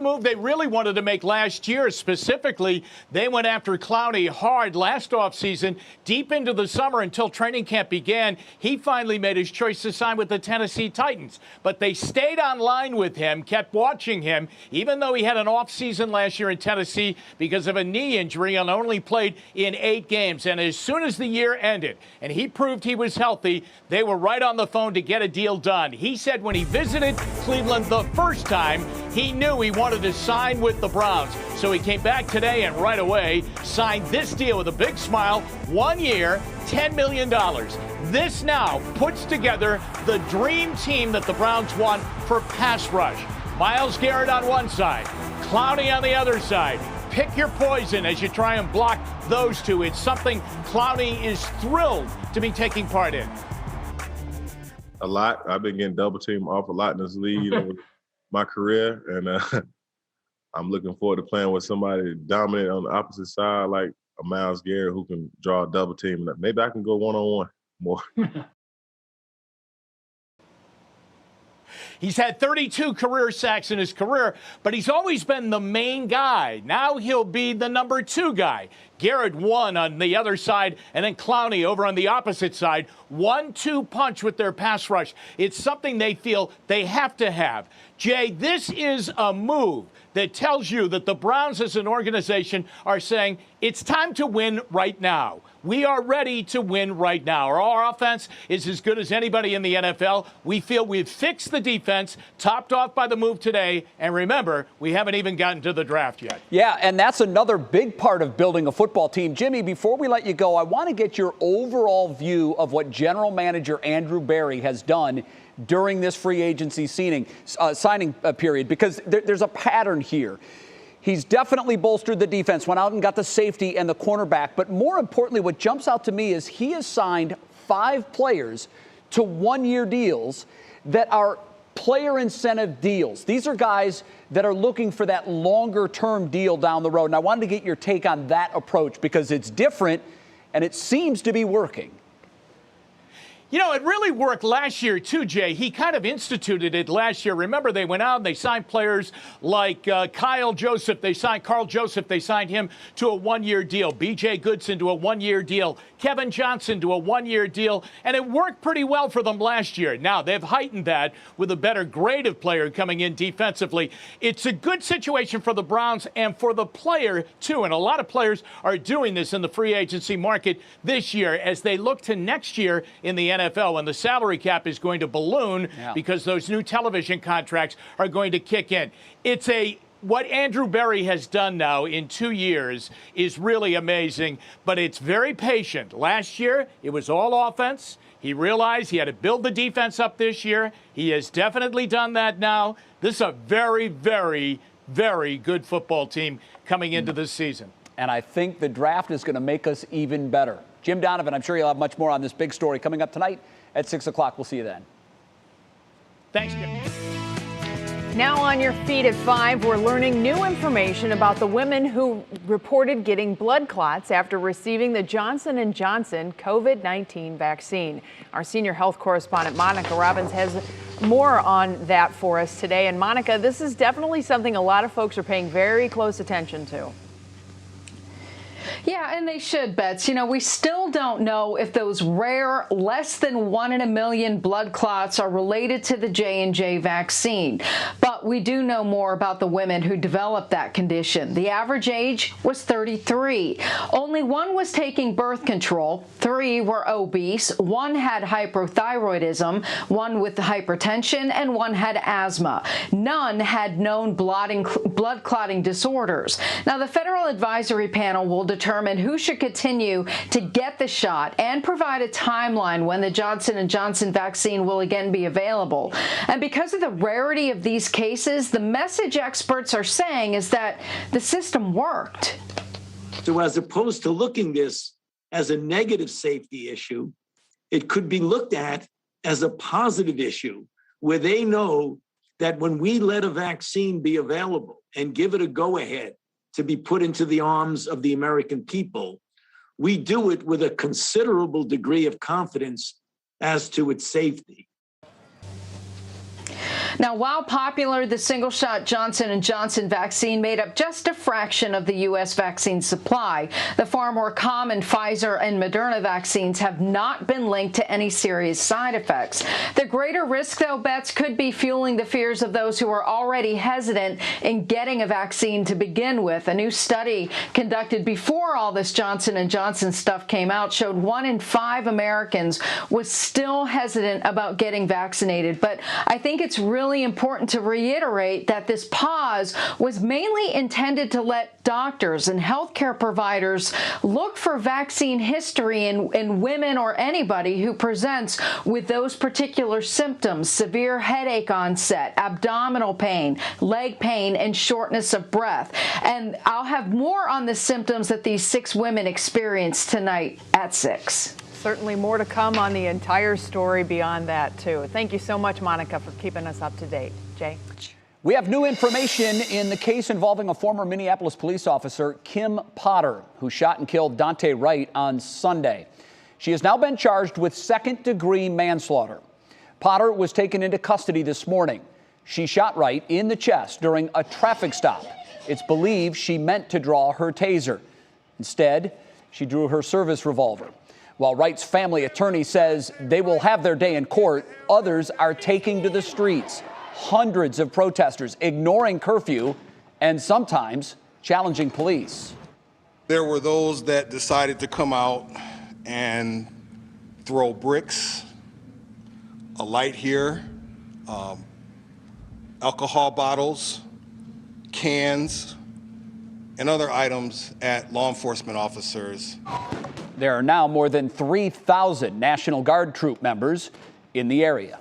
move they really wanted to make last year. Specifically, they went after Clowney hard last offseason, deep into the summer until training camp began. He finally made his choice to sign with the Tennessee Titans. But they stayed online with him, kept watching him, even though he had an offseason last year in Tennessee because of a knee injury and only played in 8 games. And as soon as the year ended and he proved he was healthy, they were right on the phone to get a deal done. He said when he visited Cleveland the first time, he knew he wanted to sign with the Browns. So he came back today and right away signed this deal with a big smile. 1 year, $10 million. This now puts together the dream team that the Browns want for pass rush. Myles Garrett on one side, Clowney on the other side. Pick your poison as you try and block those two. It's something Clowney is thrilled to be taking part in. A lot. I've been getting double teamed off a lot in this league over my career, and I'm looking forward to playing with somebody dominant on the opposite side, like a Myles Garrett who can draw a double team. Maybe I can go one-on-one more. He's had 32 career sacks in his career, but he's always been the main guy. Now he'll be the number 2 guy. Garrett one on the other side, and then Clowney over on the opposite side. 1-2 punch with their pass rush. It's something they feel they have to have. Jay, this is a move that tells you that the Browns as an organization are saying it's time to win right now. We are ready to win right now. Our offense is as good as anybody in the NFL. We feel we've fixed the defense, topped off by the move today. And remember, we haven't even gotten to the draft yet. Yeah, and that's another big part of building a football team. Jimmy, before we let you go, I want to get your overall view of what General Manager Andrew Berry has done during this free agency signing period, because there's a pattern here. He's definitely bolstered the defense, went out and got the safety and the cornerback. But more importantly, what jumps out to me is he has signed 5 players to 1-year deals that are player incentive deals. These are guys that are looking for that longer-term deal down the road. And I wanted to get your take on that approach because it's different and it seems to be working. You know, it really worked last year, too, Jay. He kind of instituted it last year. Remember, they went out and they signed players like Carl Joseph. They signed him to a 1-year deal. B.J. Goodson to a 1-year deal. Kevin Johnson to a 1-year deal. And it worked pretty well for them last year. Now, they've heightened that with a better grade of player coming in defensively. It's a good situation for the Browns and for the player, too. And a lot of players are doing this in the free agency market this year as they look to next year in the NFL, when the salary cap is going to balloon because those new television contracts are going to kick in. What Andrew Berry has done now in 2 years is really amazing, but it's very patient. Last year, it was all offense. He realized he had to build the defense up this year. He has definitely done that now. This is a very, very, very good football team coming into this season. And I think the draft is going to make us even better. Jim Donovan, I'm sure you'll have much more on this big story coming up tonight at 6 o'clock. We'll see you then. Thanks, Jim. Now on your feet at 5, we're learning new information about the women who reported getting blood clots after receiving the Johnson & Johnson COVID-19 vaccine. Our senior health correspondent, Monica Robbins, has more on that for us today. And Monica, this is definitely something a lot of folks are paying very close attention to. Yeah, and they should, Bets. You know, we still don't know if those rare, less than 1 in a million blood clots are related to the J&J vaccine. But we do know more about the women who developed that condition. The average age was 33. Only 1 was taking birth control. 3 were obese. 1 had hypothyroidism, 1 with hypertension, and 1 had asthma. None had known blood clotting disorders. Now, the Federal Advisory Panel will determine who should continue to get the shot and provide a timeline when the Johnson & Johnson vaccine will again be available. And because of the rarity of these cases, the message experts are saying is that the system worked. So as opposed to looking this as a negative safety issue, it could be looked at as a positive issue where they know that when we let a vaccine be available and give it a go-ahead to be put into the arms of the American people, we do it with a considerable degree of confidence as to its safety. Now, while popular, the single-shot Johnson & Johnson vaccine made up just a fraction of the U.S. vaccine supply. The far more common Pfizer and Moderna vaccines have not been linked to any serious side effects. The greater risk, though, Bets, could be fueling the fears of those who are already hesitant in getting a vaccine to begin with. A new study conducted before all this Johnson & Johnson stuff came out showed 1 in 5 Americans was still hesitant about getting vaccinated. But I think it's really important to reiterate that this pause was mainly intended to let doctors and healthcare providers look for vaccine history in women or anybody who presents with those particular symptoms: severe headache onset, abdominal pain, leg pain, and shortness of breath. And I'll have more on the symptoms that these 6 women experienced tonight at 6. Certainly more to come on the entire story beyond that, too. Thank you so much, Monica, for keeping us up to date. Jay? We have new information in the case involving a former Minneapolis police officer, Kim Potter, who shot and killed Daunte Wright on Sunday. She has now been charged with second-degree manslaughter. Potter was taken into custody this morning. She shot Wright in the chest during a traffic stop. It's believed she meant to draw her taser. Instead, she drew her service revolver. While Wright's family attorney says they will have their day in court, others are taking to the streets. Hundreds of protesters ignoring curfew and sometimes challenging police. There were those that decided to come out and throw bricks, a light here, alcohol bottles, cans, and other items at law enforcement officers. There are now more than 3,000 National Guard troop members in the area.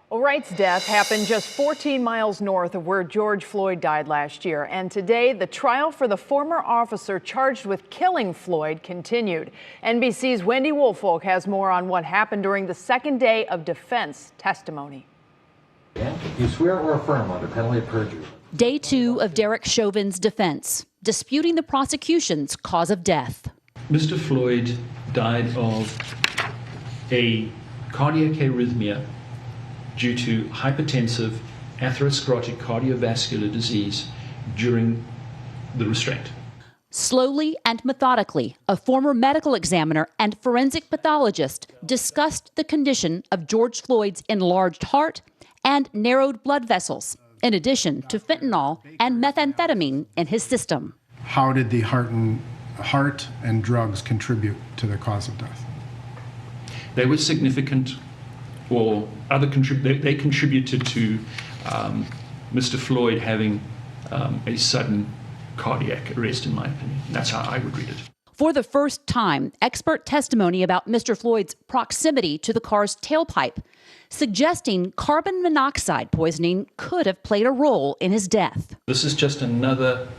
Well, Wright's death happened just 14 miles north of where George Floyd died last year. And today, the trial for the former officer charged with killing Floyd continued. NBC's Wendy Woolfolk has more on what happened during the second day of defense testimony. You swear or affirm under penalty of perjury. Day 2 of Derek Chauvin's defense, disputing the prosecution's cause of death. Mr. Floyd died of a cardiac arrhythmia due to hypertensive atherosclerotic cardiovascular disease during the restraint. Slowly and methodically, a former medical examiner and forensic pathologist discussed the condition of George Floyd's enlarged heart and narrowed blood vessels, in addition to fentanyl and methamphetamine in his system. How did the heart and drugs contribute to the cause of death? They were significant, or they contributed to Mr. Floyd having a sudden cardiac arrest, in my opinion. That's how I would read it. For the first time, expert testimony about Mr. Floyd's proximity to the car's tailpipe, suggesting carbon monoxide poisoning could have played a role in his death. This is just another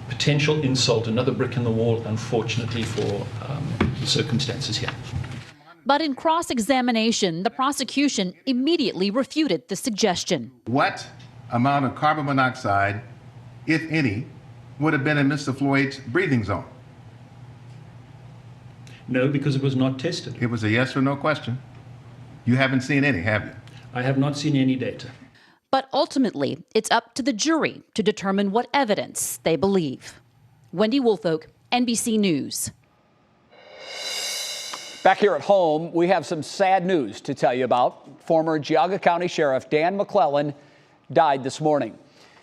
potential insult, another brick in the wall, unfortunately, for the circumstances here. But in cross-examination, the prosecution immediately refuted the suggestion. What amount of carbon monoxide, if any, would have been in Mr. Floyd's breathing zone? No, because it was not tested. It was a yes or no question. You haven't seen any, have you? I have not seen any data. But ultimately, it's up to the jury to determine what evidence they believe. Wendy Woolfolk, NBC News. Back here at home, we have some sad news to tell you about. Former Geauga County Sheriff Dan McClellan died this morning.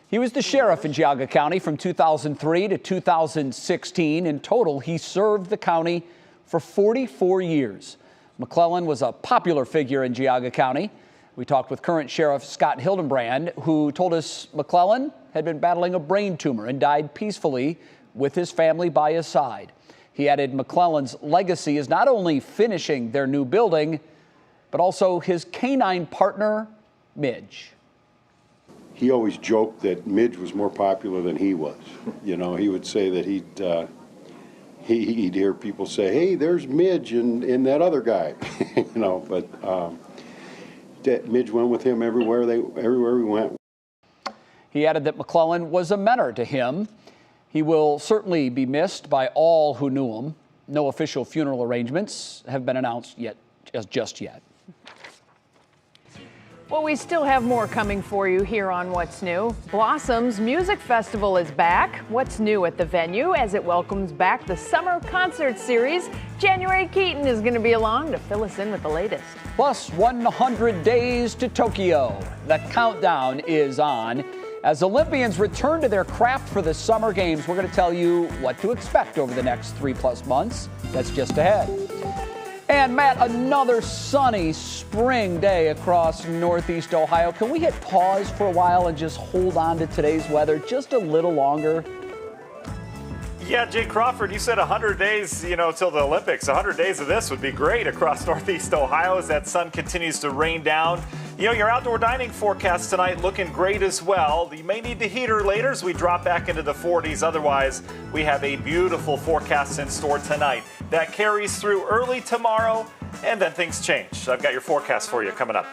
He was the sheriff in Geauga County from 2003 to 2016. In total, he served the county for 44 years. McClellan was a popular figure in Geauga County. We talked with current Sheriff Scott Hildenbrand, who told us McClellan had been battling a brain tumor and died peacefully with his family by his side. He added McClellan's legacy is not only finishing their new building, but also his canine partner, Midge. He always joked that Midge was more popular than he was. You know, he would say that he'd hear people say, "Hey, there's Midge and that other guy," you know. But Midge went with him everywhere we went. He added that McClellan was a mentor to him. He will certainly be missed by all who knew him. No official funeral arrangements have been announced just yet. Well, we still have more coming for you here on What's New. Blossom's Music Festival is back. What's new at the venue as it welcomes back the summer concert series? January Keaton is going to be along to fill us in with the latest. Plus 100 days to Tokyo. The countdown is on. As Olympians return to their craft for the Summer Games, we're going to tell you what to expect over the next 3+ months. That's just ahead. And Matt, another sunny spring day across Northeast Ohio. Can we hit pause for a while and just hold on to today's weather just a little longer? Yeah, Jay Crawford, you said 100 days, till the Olympics. 100 days of this would be great across Northeast Ohio as that sun continues to rain down. Your outdoor dining forecast tonight looking great as well. You may need the heater later as we drop back into the 40s. Otherwise, we have a beautiful forecast in store tonight. That carries through early tomorrow, and then things change. I've got your forecast for you coming up.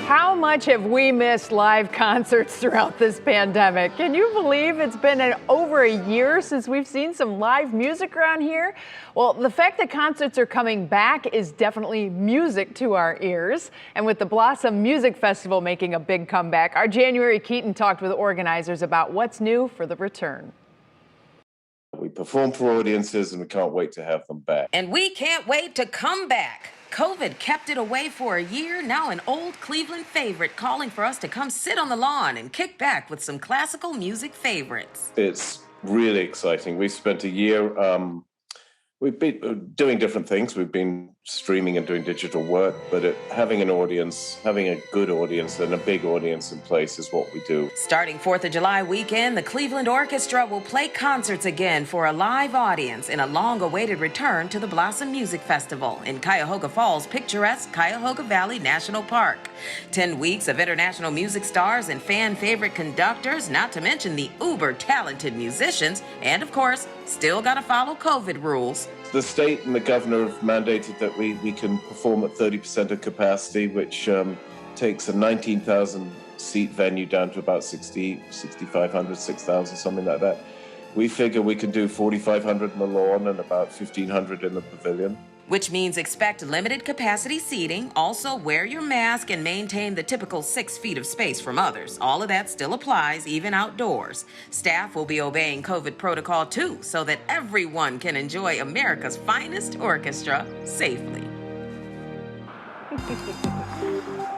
How much have we missed live concerts throughout this pandemic? Can you believe it's been over a year since we've seen some live music around here? Well, the fact that concerts are coming back is definitely music to our ears. And with the Blossom Music Festival making a big comeback, our January Keaton talked with organizers about what's new for the return. We perform for audiences and we can't wait to have them back. And we can't wait to come back. COVID kept it away for a year. Now an old Cleveland favorite calling for us to come sit on the lawn and kick back with some classical music favorites. It's really exciting. We've spent a year, we've been doing different things. We've been streaming and doing digital work, but having an audience, having a good audience and a big audience in place is what we do. Starting 4th of July weekend, the Cleveland Orchestra will play concerts again for a live audience in a long-awaited return to the Blossom Music Festival in Cuyahoga Falls' picturesque Cuyahoga Valley National Park. 10 weeks of international music stars and fan-favorite conductors, not to mention the uber-talented musicians, and of course, still gotta follow COVID rules. The state and the governor have mandated that we can perform at 30% of capacity, which takes a 19,000 seat venue down to about 6,500, 6,000, something like that. We figure we can do 4,500 in the lawn and about 1,500 in the pavilion. Which means expect limited capacity seating. Also, wear your mask and maintain the typical 6 feet of space from others. All of that still applies, even outdoors. Staff will be obeying COVID protocol too, so that everyone can enjoy America's finest orchestra safely.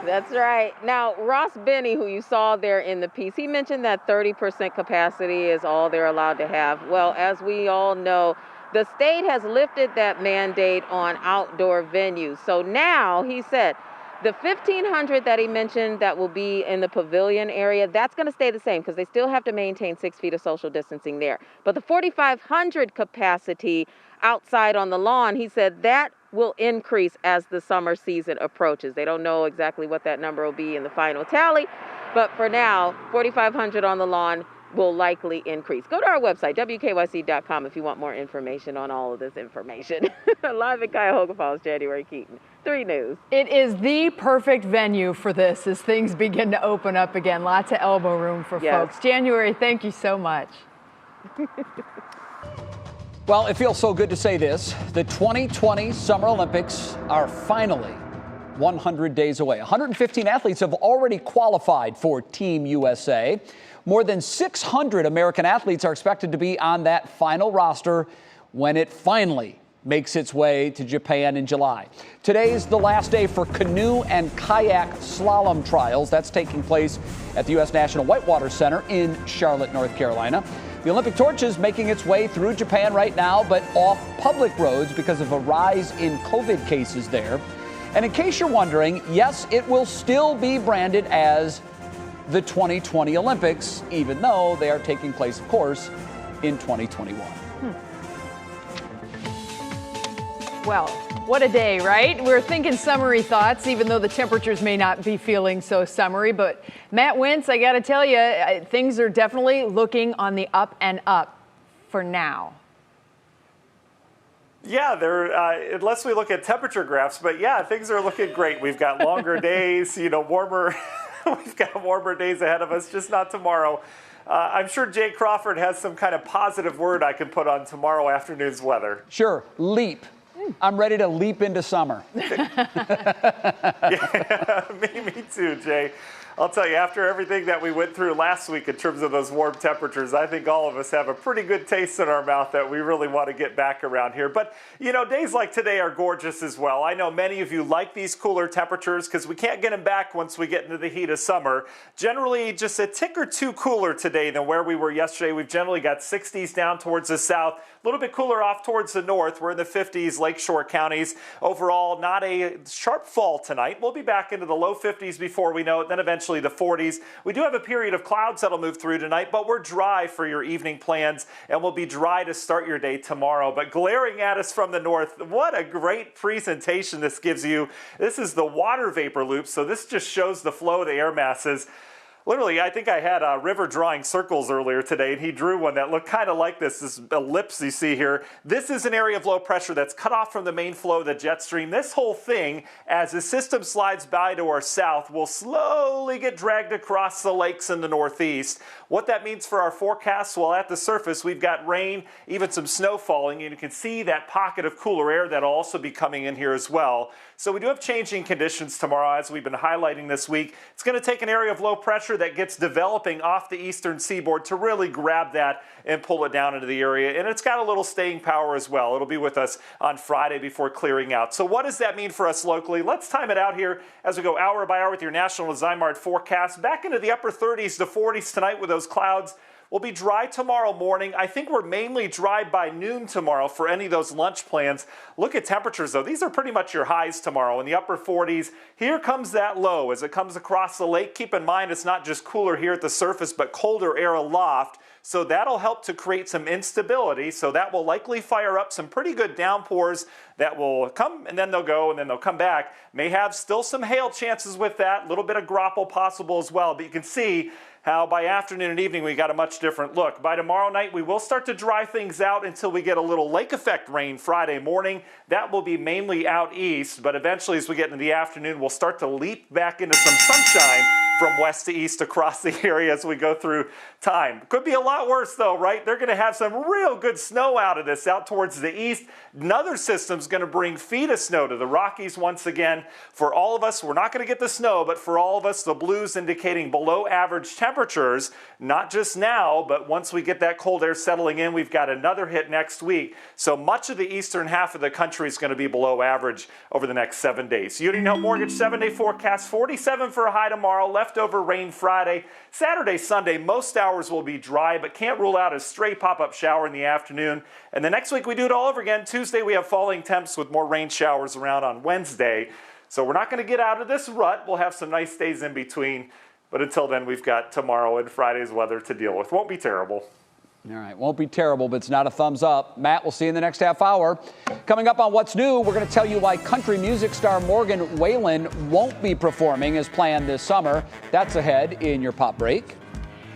That's right. Now, Ross Benny, who you saw there in the piece, he mentioned that 30% capacity is all they're allowed to have. Well, as we all know, the state has lifted that mandate on outdoor venues. So now, he said, the 1,500 that he mentioned that will be in the pavilion area, that's going to stay the same because they still have to maintain 6 feet of social distancing there. But the 4,500 capacity outside on the lawn, he said that will increase as the summer season approaches. They don't know exactly what that number will be in the final tally, but for now, 4,500 on the lawn will likely increase. Go to our website, WKYC.com, if you want more information on all of this information. Live in Cuyahoga Falls, January Keaton, 3 News. It is the perfect venue for this as things begin to open up again. Lots of elbow room for folks. January, thank you so much. Well, it feels so good to say this. The 2020 Summer Olympics are finally 100 days away. 115 athletes have already qualified for Team USA. More than 600 American athletes are expected to be on that final roster when it finally makes its way to Japan in July. Today's the last day for canoe and kayak slalom trials. That's taking place at the U.S. National Whitewater Center in Charlotte, North Carolina. The Olympic torch is making its way through Japan right now, but off public roads because of a rise in COVID cases there. And in case you're wondering, yes, it will still be branded as the 2020 Olympics, even though they are taking place, of course, in 2021. Well, what a day, right? We're thinking summery thoughts, even though the temperatures may not be feeling so summery. But Matt Wentz, I got to tell you, things are definitely looking on the up and up for now. Yeah, unless we look at temperature graphs, but yeah, things are looking great. We've got longer days, warmer. We've got warmer days ahead of us, just not tomorrow. I'm sure Jay Crawford has some kind of positive word I can put on tomorrow afternoon's weather. Sure, leap. I'm ready to leap into summer. Yeah, me too, Jay. I'll tell you, after everything that we went through last week in terms of those warm temperatures, I think all of us have a pretty good taste in our mouth that we really want to get back around here. But, days like today are gorgeous as well. I know many of you like these cooler temperatures because we can't get them back once we get into the heat of summer. Generally, just a tick or two cooler today than where we were yesterday. We've generally got 60s down towards the south, a little bit cooler off towards the north. We're in the 50s, lakeshore counties. Overall, not a sharp fall tonight. We'll be back into the low 50s before we know it, then eventually the 40s. We do have a period of clouds that'll move through tonight, but we're dry for your evening plans, and we'll be dry to start your day tomorrow. But glaring at us from the north, what a great presentation this gives you. This is the water vapor loop, so this just shows the flow of the air masses. Literally, I think I had a River drawing circles earlier today, and he drew one that looked kind of like this ellipse you see here. This is an area of low pressure that's cut off from the main flow of the jet stream. This whole thing, as the system slides by to our south, will slowly get dragged across the lakes in the northeast. What that means for our forecasts, well, at the surface, we've got rain, even some snow falling, and you can see that pocket of cooler air that'll also be coming in here as well. So we do have changing conditions tomorrow, as we've been highlighting this week. It's going to take an area of low pressure that gets developing off the eastern seaboard to really grab that and pull it down into the area. And it's got a little staying power as well. It'll be with us on Friday before clearing out. So what does that mean for us locally? Let's time it out here as we go hour by hour with your National Design Mart forecast. Back into the upper 30s to 40s tonight with those clouds. We'll be dry tomorrow morning. I think we're mainly dry by noon tomorrow for any of those lunch plans. Look at temperatures, though. These are pretty much your highs tomorrow in the upper 40s. Here comes that low as it comes across the lake. Keep in mind, it's not just cooler here at the surface, but colder air aloft. So that'll help to create some instability. So that will likely fire up some pretty good downpours that will come and then they'll go and then they'll come back. May have still some hail chances with that. A little bit of grapple possible as well. But you can see how by afternoon and evening we got a much different look. By tomorrow night we will start to dry things out until we get a little lake effect rain Friday morning. That will be mainly out east, but eventually as we get into the afternoon we'll start to leap back into some sunshine from west to east across the area as we go through time. Could be a lot worse though, right? They're going to have some real good snow out of this, out towards the east. Another system's going to bring feet of snow to the Rockies once again. For all of us, we're not going to get the snow, but for all of us, the blues indicating below average temperatures, not just now, but once we get that cold air settling in, we've got another hit next week. So much of the eastern half of the country is going to be below average over the next 7 days. Union Hill Mortgage 7-day forecast, 47 for a high tomorrow, leftover rain Friday. Saturday, Sunday, most hours will be dry, but can't rule out a stray pop-up shower in the afternoon. And the next week we do it all over again. Tuesday we have falling temps with more rain showers around on Wednesday. So we're not going to get out of this rut. We'll have some nice days in between. But until then, we've got tomorrow and Friday's weather to deal with. Won't be terrible. All right, won't be terrible, but it's not a thumbs up. Matt, we'll see you in the next half hour. Coming up on What's New, we're going to tell you why country music star Morgan Wallen won't be performing as planned this summer. That's ahead in your pop break.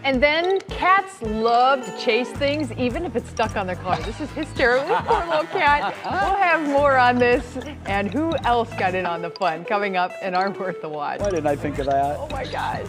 And then cats love to chase things, even if it's stuck on their collar. This is hysterical. This poor little cat. We'll have more on this and who else got in on the fun coming up in our Worth the Watch. Why didn't I think of that? Oh, my gosh.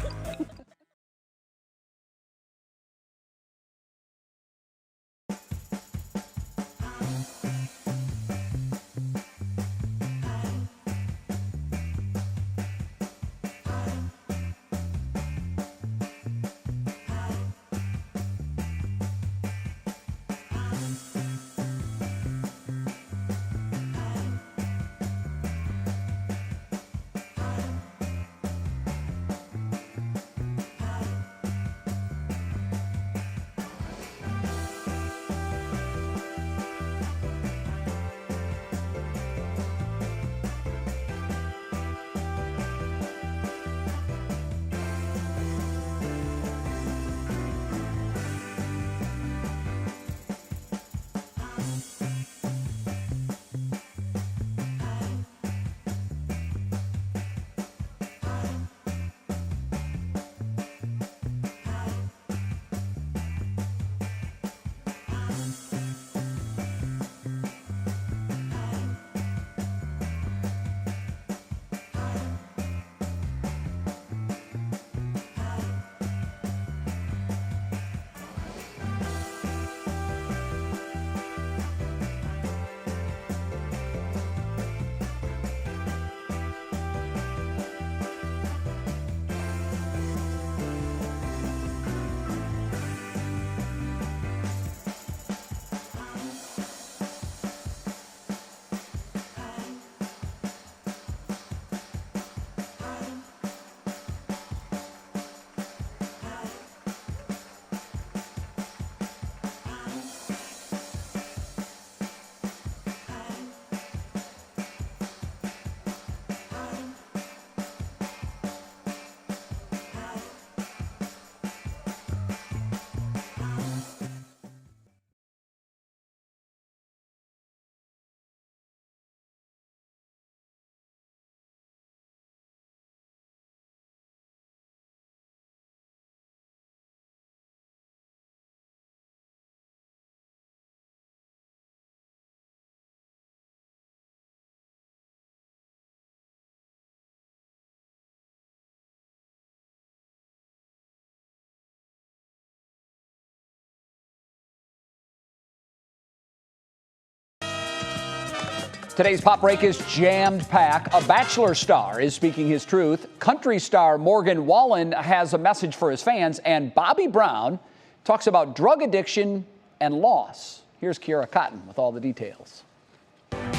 Today's pop break is jammed-packed. A Bachelor star is speaking his truth. Country star Morgan Wallen has a message for his fans. And Bobby Brown talks about drug addiction and loss. Here's Kiara Cotton with all the details.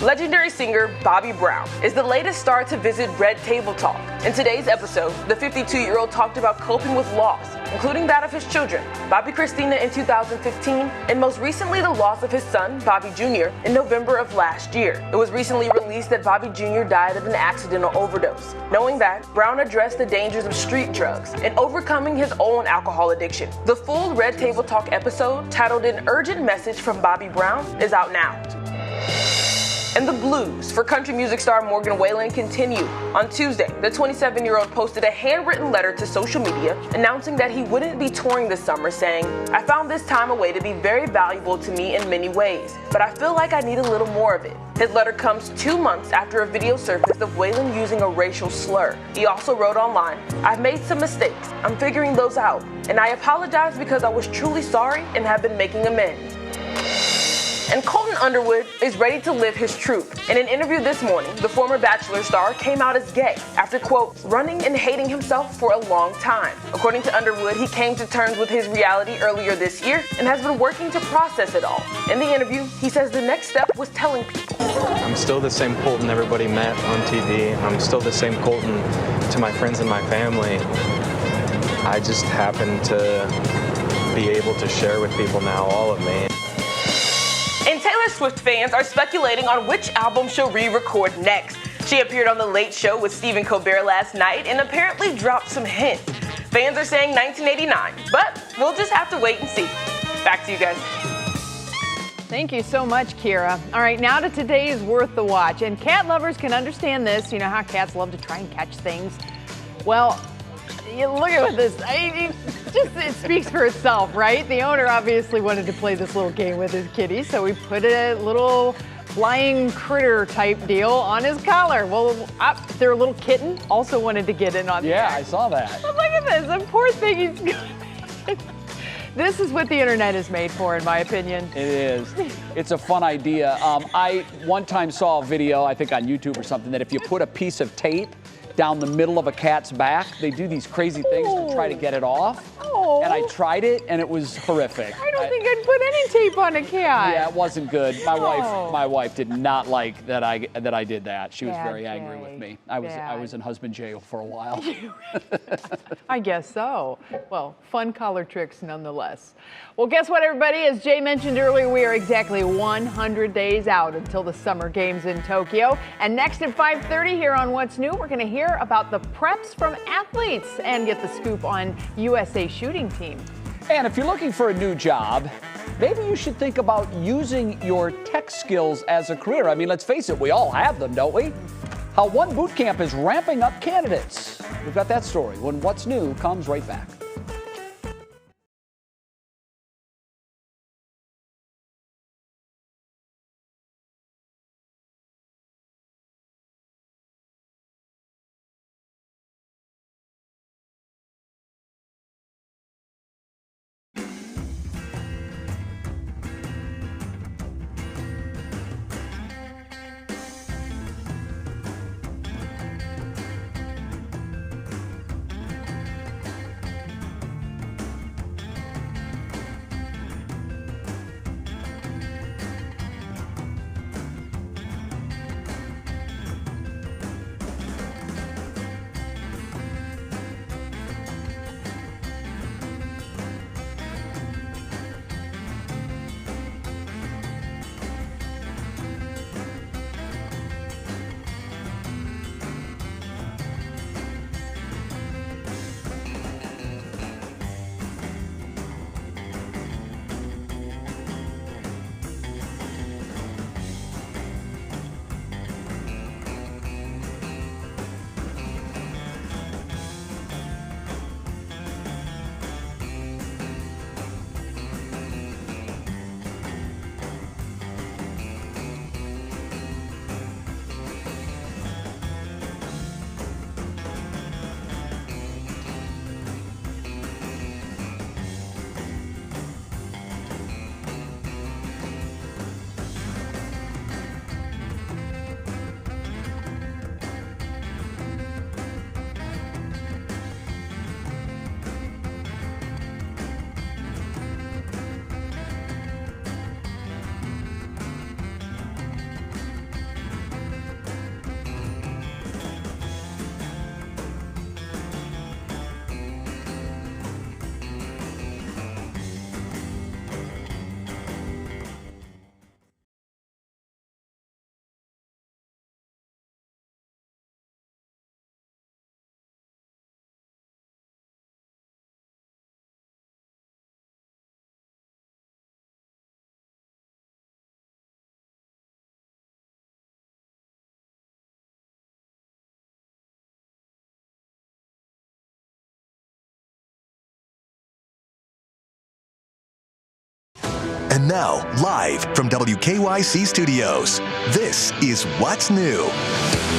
Legendary singer Bobby Brown is the latest star to visit Red Table Talk. In today's episode, the 52-year-old talked about coping with loss, including that of his children, Bobby Christina in 2015, and most recently the loss of his son, Bobby Jr., in November of last year. It was recently released that Bobby Jr. died of an accidental overdose. Knowing that, Brown addressed the dangers of street drugs and overcoming his own alcohol addiction. The full Red Table Talk episode, titled An Urgent Message from Bobby Brown, is out now. And the blues for country music star Morgan Wallen continue. On Tuesday, the 27-year-old posted a handwritten letter to social media announcing that he wouldn't be touring this summer, saying, "I found this time away to be very valuable to me in many ways, but I feel like I need a little more of it." His letter comes 2 months after a video surfaced of Wallen using a racial slur. He also wrote online, "I've made some mistakes. I'm figuring those out, and I apologize because I was truly sorry and have been making amends." And Colton Underwood is ready to live his truth. In an interview this morning, the former Bachelor star came out as gay after, quote, running and hating himself for a long time. According to Underwood, he came to terms with his reality earlier this year and has been working to process it all. In the interview, he says the next step was telling people. I'm still the same Colton everybody met on TV. I'm still the same Colton to my friends and my family. I just happen to be able to share with people now all of me. And Taylor Swift fans are speculating on which album she'll re-record next. She appeared on The Late Show with Stephen Colbert last night and apparently dropped some hints. Fans are saying 1989, but we'll just have to wait and see. Back to you guys. Thank you so much, Kira. All right, now to today's Worth the Watch. And cat lovers can understand this. You know how cats love to try and catch things. Well, you look at this. It speaks for itself, right? The owner obviously wanted to play this little game with his kitty, so we put a little flying critter type deal on his collar. Well, their little kitten also wanted to get in on that. Yeah, I saw that. But look at this. The poor thing. This is what the internet is made for, in my opinion. It is. It's a fun idea. I one time saw a video, I think on YouTube or something, that if you put a piece of tape down the middle of a cat's back, they do these crazy things to try to get it off. Oh. And I tried it, and it was horrific. I don't think I'd put any tape on a cat. Yeah, it wasn't good. My wife did not like that I did that. She was very angry with me. I was in husband jail for a while. I guess so. Well, fun collar tricks nonetheless. Well, guess what, everybody? As Jay mentioned earlier, we are exactly 100 days out until the Summer Games in Tokyo. And next at 5:30 here on What's New, we're going to hear about the preps from athletes and get the scoop on USA shooting team. And if you're looking for a new job, maybe you should think about using your tech skills as a career. I mean, let's face it, we all have them, don't we? How one boot camp is ramping up candidates. We've got that story when What's New comes right back. And now, live from WKYC Studios, this is What's New.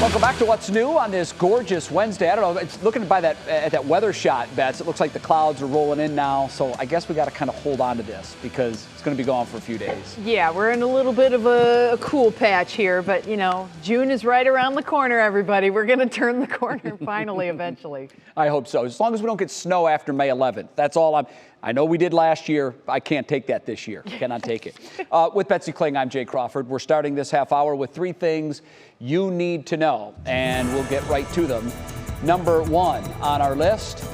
Welcome back to What's New on this gorgeous Wednesday. I don't know, it's looking at that weather shot, Bets. It looks like the clouds are rolling in now, so I guess we got to kind of hold on to this because it's going to be gone for a few days. Yeah, we're in a little bit of a cool patch here, but, you know, June is right around the corner, everybody. We're going to turn the corner finally, eventually. I hope so, as long as we don't get snow after May 11th. That's all I know we did last year. I can't take that this year. Cannot take it. With Betsy Kling, I'm Jay Crawford. We're starting this half hour with 3 things you need to know, and we'll get right to them. Number 1 on our list,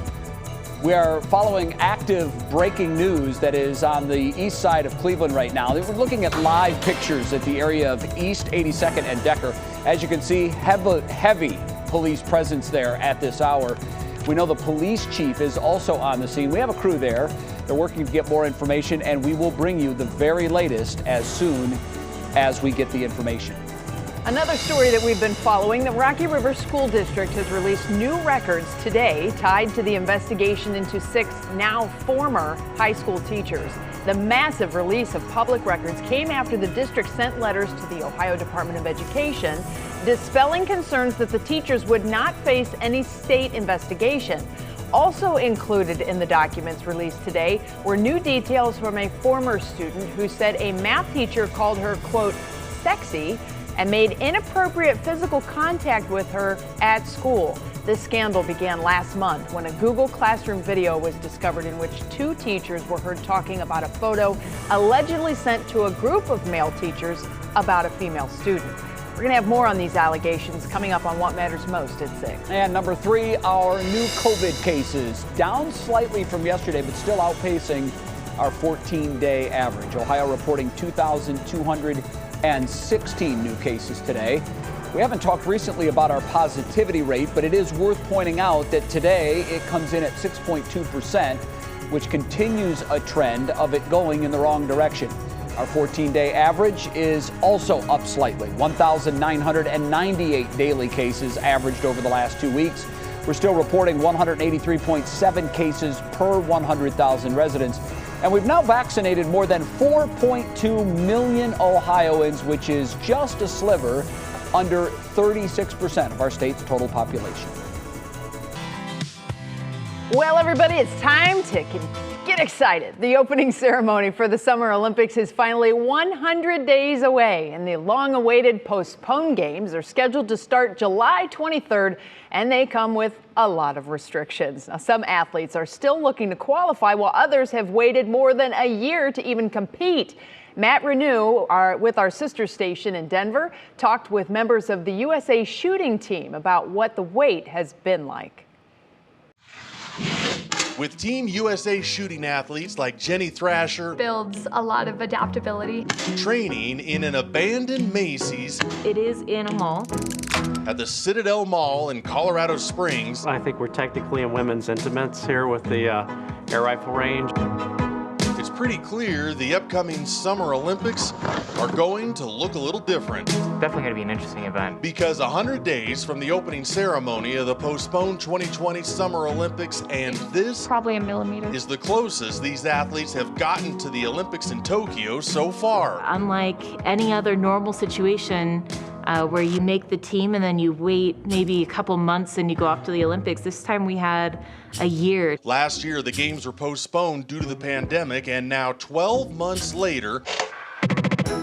we are following active breaking news that is on the east side of Cleveland right now. We're looking at live pictures at the area of East 82nd and Decker. As you can see, heavy police presence there at this hour. We know the police chief is also on the scene. We have a crew there. They're working to get more information, and we will bring you the very latest as soon as we get the information. Another story that we've been following, the Rocky River School District has released new records today tied to the investigation into 6 now former high school teachers. The massive release of public records came after the district sent letters to the Ohio Department of Education dispelling concerns that the teachers would not face any state investigation. Also included in the documents released today were new details from a former student who said a math teacher called her, quote, sexy, and made inappropriate physical contact with her at school. This scandal began last month when a Google Classroom video was discovered in which 2 teachers were heard talking about a photo allegedly sent to a group of male teachers about a female student. We're going to have more on these allegations coming up on What Matters Most at 6. And number 3, our new COVID cases. Down slightly from yesterday, but still outpacing our 14-day average. Ohio reporting 2,216 new cases today. We haven't talked recently about our positivity rate, but it is worth pointing out that today it comes in at 6.2%, which continues a trend of it going in the wrong direction. Our 14-day average is also up slightly, 1,998 daily cases averaged over the last 2 weeks. We're still reporting 183.7 cases per 100,000 residents. And we've now vaccinated more than 4.2 million Ohioans, which is just a sliver under 36% of our state's total population. Well, everybody, it's time to get excited. The opening ceremony for the Summer Olympics is finally 100 days away, and the long-awaited postponed games are scheduled to start July 23rd, and they come with a lot of restrictions. Now, some athletes are still looking to qualify, while others have waited more than a year to even compete. Matt Renew, with our sister station in Denver, talked with members of the USA shooting team about what the wait has been like. With Team USA shooting athletes like Jenny Thrasher, builds a lot of adaptability. Training in an abandoned Macy's. It is in a mall. At the Citadel Mall in Colorado Springs. I think we're technically in women's intimates here with the air rifle range. It's pretty clear the upcoming Summer Olympics are going to look a little different. Definitely going to be an interesting event. Because 100 days from the opening ceremony of the postponed 2020 Summer Olympics, and this probably a millimeter is the closest these athletes have gotten to the Olympics in Tokyo so far. Unlike any other normal situation where you make the team and then you wait maybe a couple months and you go off to the Olympics, this time we had a year. Last year, the games were postponed due to the pandemic, and now 12 months later,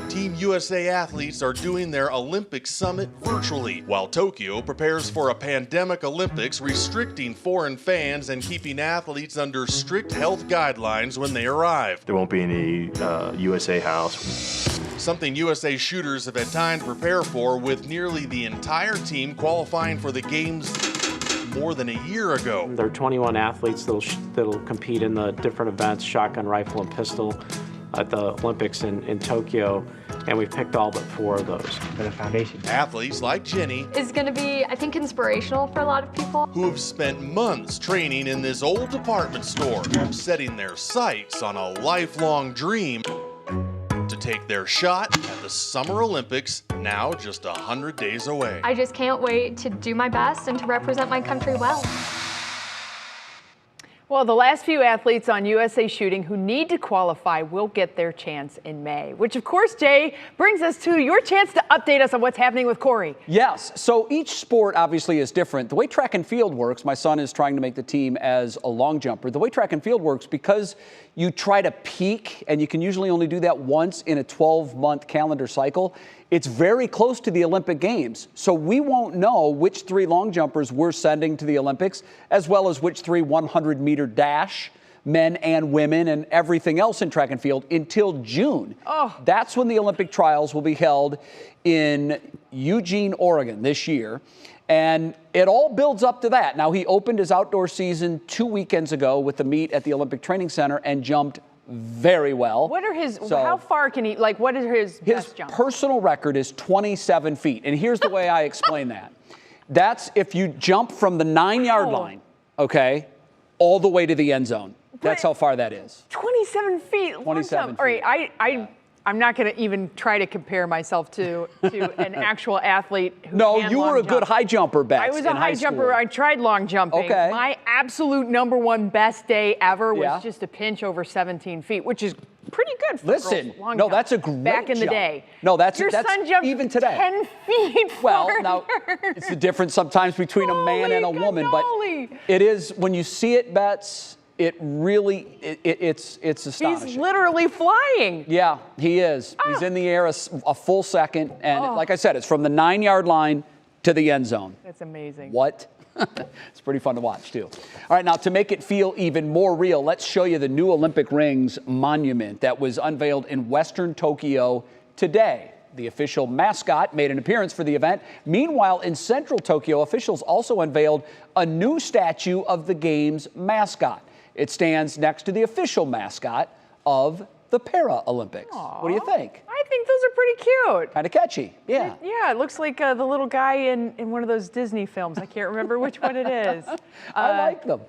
Team USA athletes are doing their Olympic summit virtually, while Tokyo prepares for a pandemic Olympics, restricting foreign fans and keeping athletes under strict health guidelines when they arrive. There won't be any USA house. Something USA shooters have had time to prepare for, with nearly the entire team qualifying for the games more than a year ago. There are 21 athletes that'll compete in the different events, shotgun, rifle, and pistol, at the Olympics in Tokyo, and we've picked all but 4 of those for the foundation. Athletes like Jenny is going to be, I think, inspirational for a lot of people who have spent months training in this old department store, setting their sights on a lifelong dream to take their shot at the Summer Olympics, now just 100 days away. I just can't wait to do my best and to represent my country well. Well, the last few athletes on USA Shooting who need to qualify will get their chance in May, which of course, Jay, brings us to your chance to update us on what's happening with Corey. Yes, so each sport obviously is different. The way track and field works, my son is trying to make the team as a long jumper. The way track and field works, because you try to peak, and you can usually only do that once in a 12-month calendar cycle, it's very close to the Olympic Games. So we won't know which 3 long jumpers we're sending to the Olympics, as well as which 3 100-meter dash, men and women, and everything else in track and field until June. Oh. That's when the Olympic trials will be held in Eugene, Oregon this year. And it all builds up to that. Now, he opened his outdoor season 2 weekends ago with the meet at the Olympic Training Center and jumped very well. What are his, how far can he, like, what is his best jump? His personal record is 27 feet. And here's the way I explain that. That's if you jump from the 9-yard line, okay, all the way to the end zone. That's how far that is. 27 feet. 27 feet. All right, I'm not going to even try to compare myself to an actual athlete who No, can you were long a jump. good high jumper, Bets, I was in a high jumper. school. I tried long jumping. Okay. My absolute #1 best day ever was Yeah. just a pinch over 17 feet, which is pretty good for Listen, girls long no, jump. that's a great Back in the jump. day. No, that's Your son jumped even today. 10 feet Well, farther. now, it's the difference sometimes between a man and a woman, but it is, when you see it, Bets, it really, it's astonishing. He's literally flying. Yeah, he is. He's in the air a full second, and like I said, it's from the 9-yard line to the end zone. That's amazing. What? It's pretty fun to watch, too. All right, now, to make it feel even more real, let's show you the new Olympic Rings monument that was unveiled in Western Tokyo today. The official mascot made an appearance for the event. Meanwhile, in central Tokyo, officials also unveiled a new statue of the game's mascot. It stands next to the official mascot of the Paralympics. What do you think? I think those are pretty cute. Kind of catchy, yeah. Yeah, it looks like the little guy in one of those Disney films. I can't remember which one it is. I like them.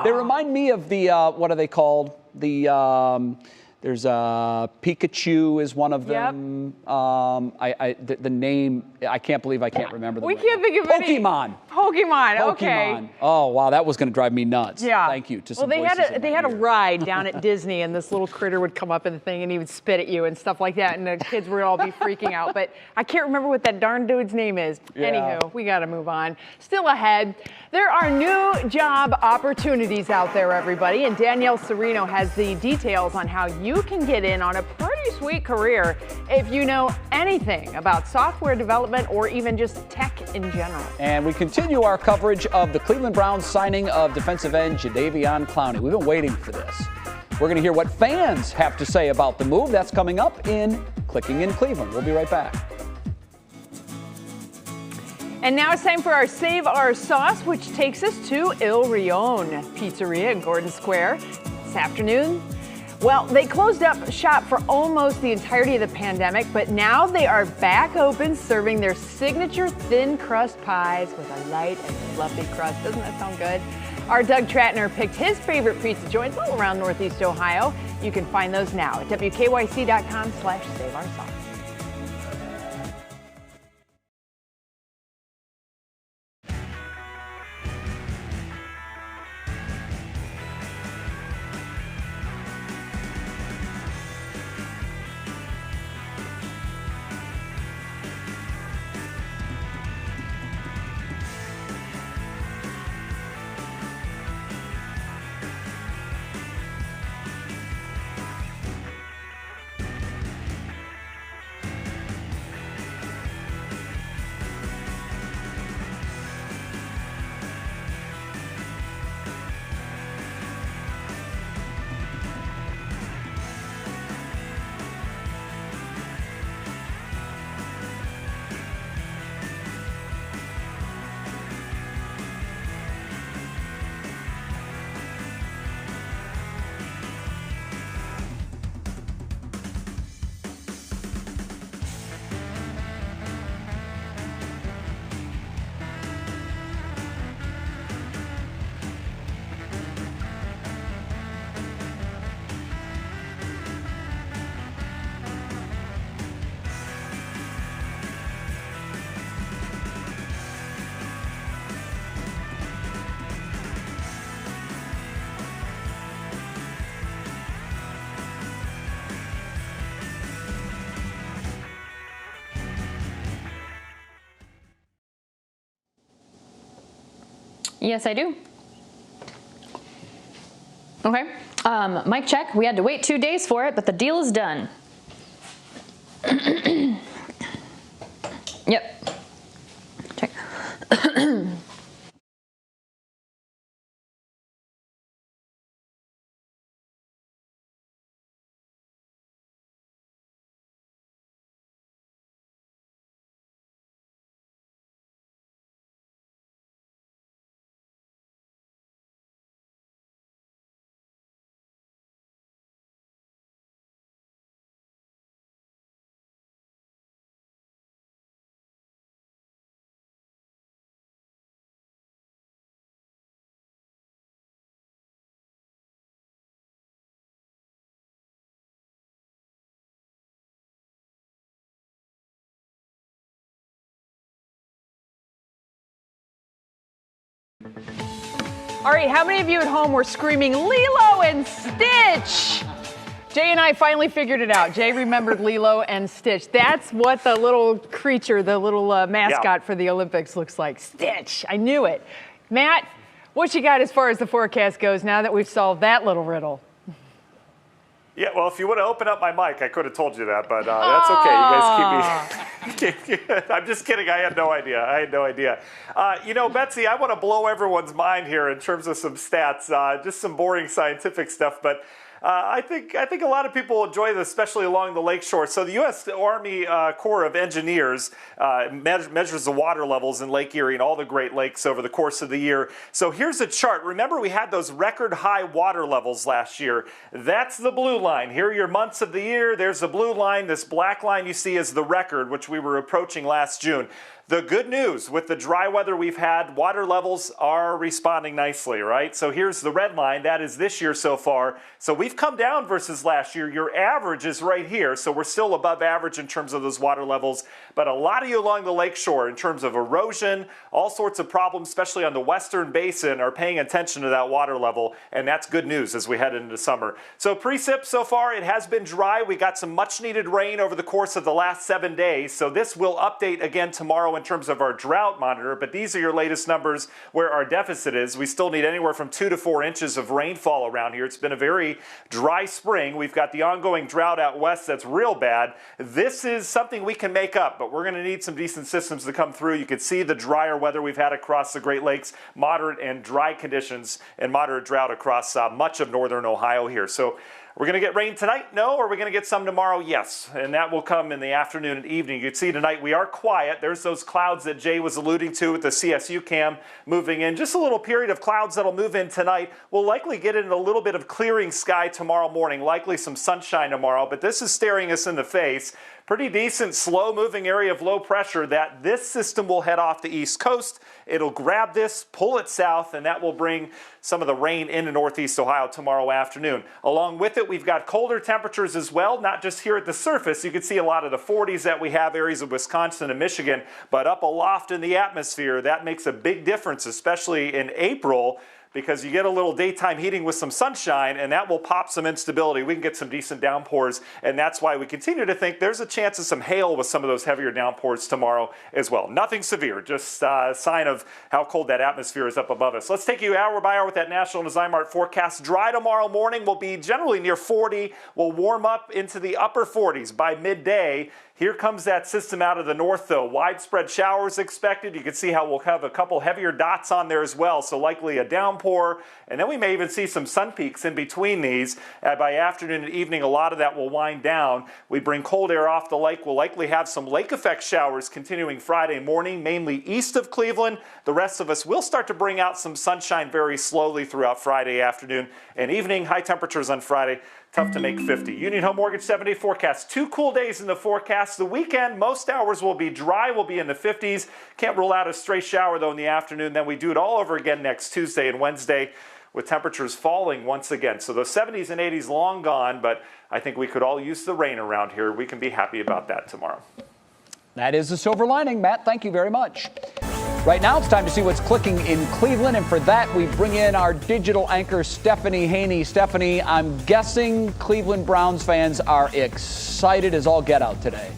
They remind me of the, what are they called? There's Pikachu is one of them. The name, I can't believe I can't remember. We can't think of Pokemon. Pokemon, okay. Oh, wow, that was going to drive me nuts. Yeah. Thank you to Well, some they voices had a ride down at Disney, and this little critter would come up in the thing, and he would spit at you and stuff like that, and the kids would all be freaking out. But I can't remember what that darn dude's name is. Yeah. Anywho, we got to move on. Still ahead, there are new job opportunities out there, everybody, and Danielle Serino has the details on how you can get in on a pretty sweet career if you know anything about software development or even just tech in general. And we continue our coverage of the Cleveland Browns signing of defensive end Jadeveon Clowney. We've been waiting for this. We're going to hear what fans have to say about the move. That's coming up in Clicking in Cleveland. We'll be right back. And now it's time for our Save Our Sauce, which takes us to Il Rione Pizzeria in Gordon Square this afternoon. Well, they closed up shop for almost the entirety of the pandemic, but now they are back open serving their signature thin crust pies with a light and fluffy crust. Doesn't that sound good? Our Doug Tratner picked his favorite pizza joints all around Northeast Ohio. You can find those now at WKYC.com/SaveOurSauce. Yes, I do. Okay. Mic check. We had to wait 2 days for it, but the deal is done. Yep. Check. All right, how many of you at home were screaming Lilo and Stitch? Jay and I finally figured it out. Jay remembered Lilo and Stitch. That's what the little creature, the little mascot for the Olympics looks like. Stitch. I knew it. Matt, what you got as far as the forecast goes now that we've solved that little riddle? Yeah, well, if you would have opened up my mic, I could have told you that, but that's okay. You guys keep me. I'm just kidding. I had no idea. You know, Betsy, I want to blow everyone's mind here in terms of some stats, just some boring scientific stuff, but I think a lot of people enjoy this, especially along the lakeshore. So the U.S. Army Corps of Engineers measures the water levels in Lake Erie and all the Great Lakes over the course of the year. So here's a chart. Remember, we had those record high water levels last year. That's the blue line. Here are your months of the year. There's the blue line. This black line you see is the record, which we were approaching last June. The good news, with the dry weather we've had, water levels are responding nicely, right? So here's the red line. That is this year so far. So we've come down versus last year. Your average is right here. So we're still above average in terms of those water levels. But a lot of you along the lakeshore, in terms of erosion, all sorts of problems, especially on the western basin, are paying attention to that water level. And that's good news as we head into summer. So precip so far, it has been dry. We got some much needed rain over the course of the last 7 days. So this will update again tomorrow in terms of our drought monitor, but these are your latest numbers where our deficit is. We still need anywhere from 2 to 4 inches of rainfall around here. It's been a very dry spring. We've got the ongoing drought out west that's real bad. This is something we can make up, but we're going to need some decent systems to come through. You can see the drier weather we've had across the Great Lakes, moderate and dry conditions and moderate drought across much of northern Ohio here. So we're going to get rain tonight? No. Are we going to get some tomorrow? Yes. And that will come in the afternoon and evening. You can see tonight we are quiet. There's those clouds that Jay was alluding to with the CSU cam moving in. Just a little period of clouds that'll move in tonight. We'll likely get in a little bit of clearing sky tomorrow morning, likely some sunshine tomorrow, but this is staring us in the face. Pretty decent, slow-moving area of low pressure that this system will head off the east coast. It'll grab this, pull it south, and that will bring some of the rain into northeast Ohio tomorrow afternoon. Along with it, we've got colder temperatures as well, not just here at the surface. You can see a lot of the 40s that we have, areas of Wisconsin and Michigan, but up aloft in the atmosphere, that makes a big difference, especially in April, because you get a little daytime heating with some sunshine, and that will pop some instability. We can get some decent downpours, and that's why we continue to think there's a chance of some hail with some of those heavier downpours tomorrow as well. Nothing severe, just a sign of how cold that atmosphere is up above us. Let's take you hour by hour with that National Design Mart forecast. Dry tomorrow morning will be generally near 40. We'll warm up into the upper 40s by midday. Here comes that system out of the north, though. Widespread showers expected. You can see how we'll have a couple heavier dots on there as well, so likely a downpour. And then we may even see some sun peaks in between these. By afternoon and evening, a lot of that will wind down. We bring cold air off the lake. We'll likely have some lake effect showers continuing Friday morning, mainly east of Cleveland. The rest of us will start to bring out some sunshine very slowly throughout Friday afternoon and evening. High temperatures on Friday. Tough to make 50. Union Home Mortgage 7-day forecast. 2 cool days in the forecast. The weekend, most hours will be dry. We'll be in the 50s. Can't rule out a stray shower, though, in the afternoon. Then we do it all over again next Tuesday and Wednesday with temperatures falling once again. So the 70s and 80s long gone, but I think we could all use the rain around here. We can be happy about that tomorrow. That is the silver lining. Matt, thank you very much. Right now, it's time to see what's clicking in Cleveland, and for that, we bring in our digital anchor, Stephanie Haney. Stephanie, I'm guessing Cleveland Browns fans are excited as all get out today.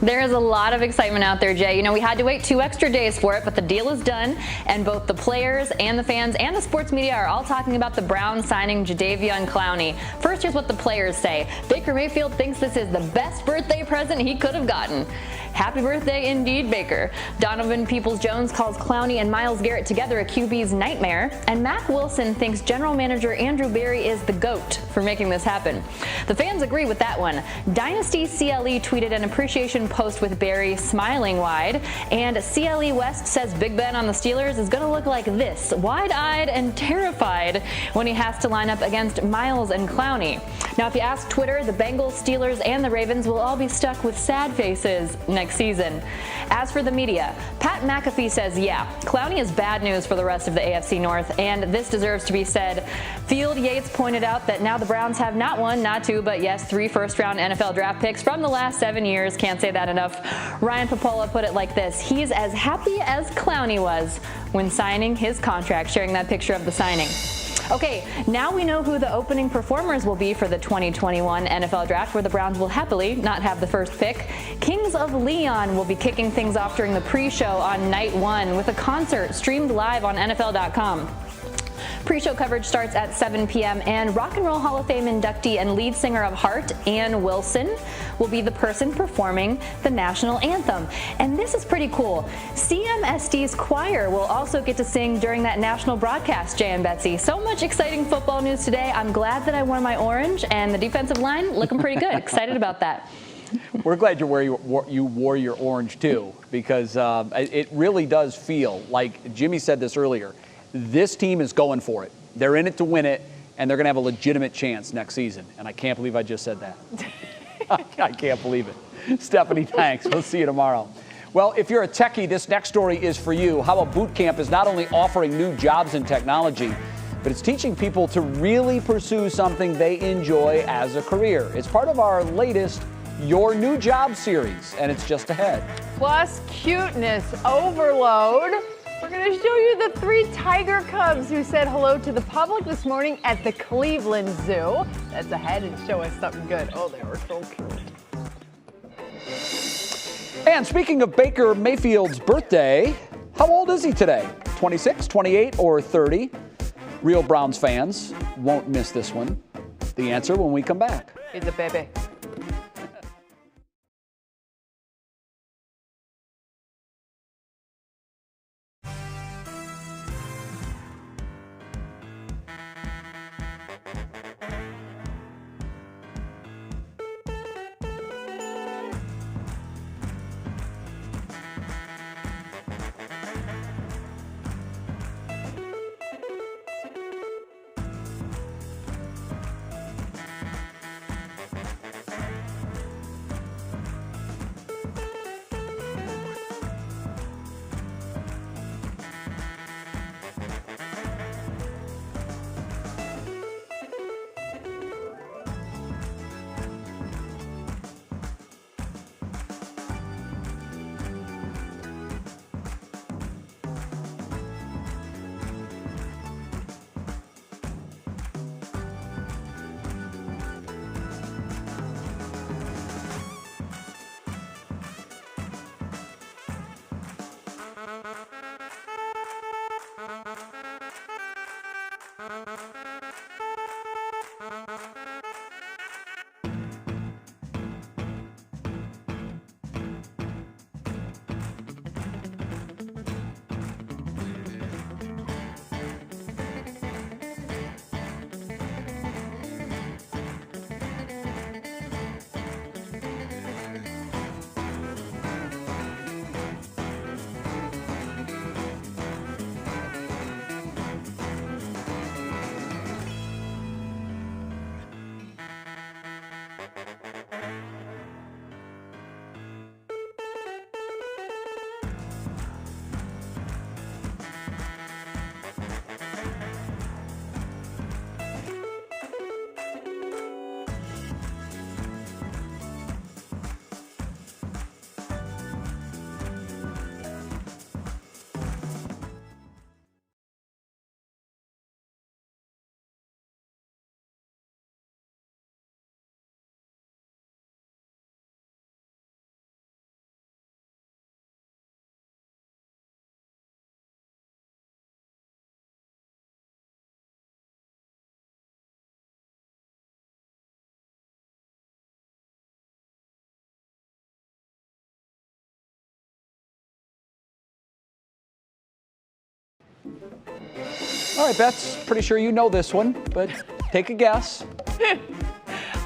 There is a lot of excitement out there, Jay. You know, we had to wait 2 extra days for it, but the deal is done, and both the players and the fans and the sports media are all talking about the Browns signing Jadeveon Clowney. First, here's what the players say. Baker Mayfield thinks this is the best birthday present he could have gotten. Happy birthday indeed, Baker. Donovan Peoples-Jones calls Clowney and Myles Garrett together a QB's nightmare, and Mac Wilson thinks general manager Andrew Berry is the GOAT for making this happen. The fans agree with that one. Dynasty CLE tweeted an appreciation post with Berry smiling wide, and CLE West says Big Ben on the Steelers is going to look like this, wide-eyed and terrified when he has to line up against Myles and Clowney. Now, if you ask Twitter, the Bengals, Steelers, and the Ravens will all be stuck with sad faces next season. As for the media, Pat McAfee says, yeah, Clowney is bad news for the rest of the AFC North, and this deserves to be said. Field Yates pointed out that now the Browns have not 1, not 2, but yes, 3 first-round NFL draft picks from the last 7 years. Can't say that enough. Ryan Papola put it like this: he's as happy as Clowney was when signing his contract, sharing that picture of the signing. Okay, now we know who the opening performers will be for the 2021 NFL Draft, where the Browns will happily not have the first pick. Kings of Leon will be kicking things off during the pre-show on night 1 with a concert streamed live on NFL.com. Pre-show coverage starts at 7 p.m. and Rock and Roll Hall of Fame inductee and lead singer of Heart, Ann Wilson, will be the person performing the national anthem. And this is pretty cool. CMSD's choir will also get to sing during that national broadcast, Jay and Betsy. So much exciting football news today. I'm glad that I wore my orange, and the defensive line looking pretty good. Excited about that. We're glad you wore your orange too, because it really does feel like, Jimmy said this earlier, this team is going for it. They're in it to win it, and they're going to have a legitimate chance next season. And I can't believe I just said that. I can't believe it. Stephanie, thanks. We'll see you tomorrow. Well, if you're a techie, this next story is for you. How a boot camp is not only offering new jobs in technology, but it's teaching people to really pursue something they enjoy as a career. It's part of our latest Your New Job series, and it's just ahead. Plus, cuteness overload. We're going to show you the 3 tiger cubs who said hello to the public this morning at the Cleveland Zoo. That's ahead, and show us something good. Oh, they were so cute. And speaking of Baker Mayfield's birthday, how old is he today? 26, 28, or 30? Real Browns fans won't miss this one. The answer when we come back. He's a baby. All right, Beth, pretty sure you know this one, but take a guess.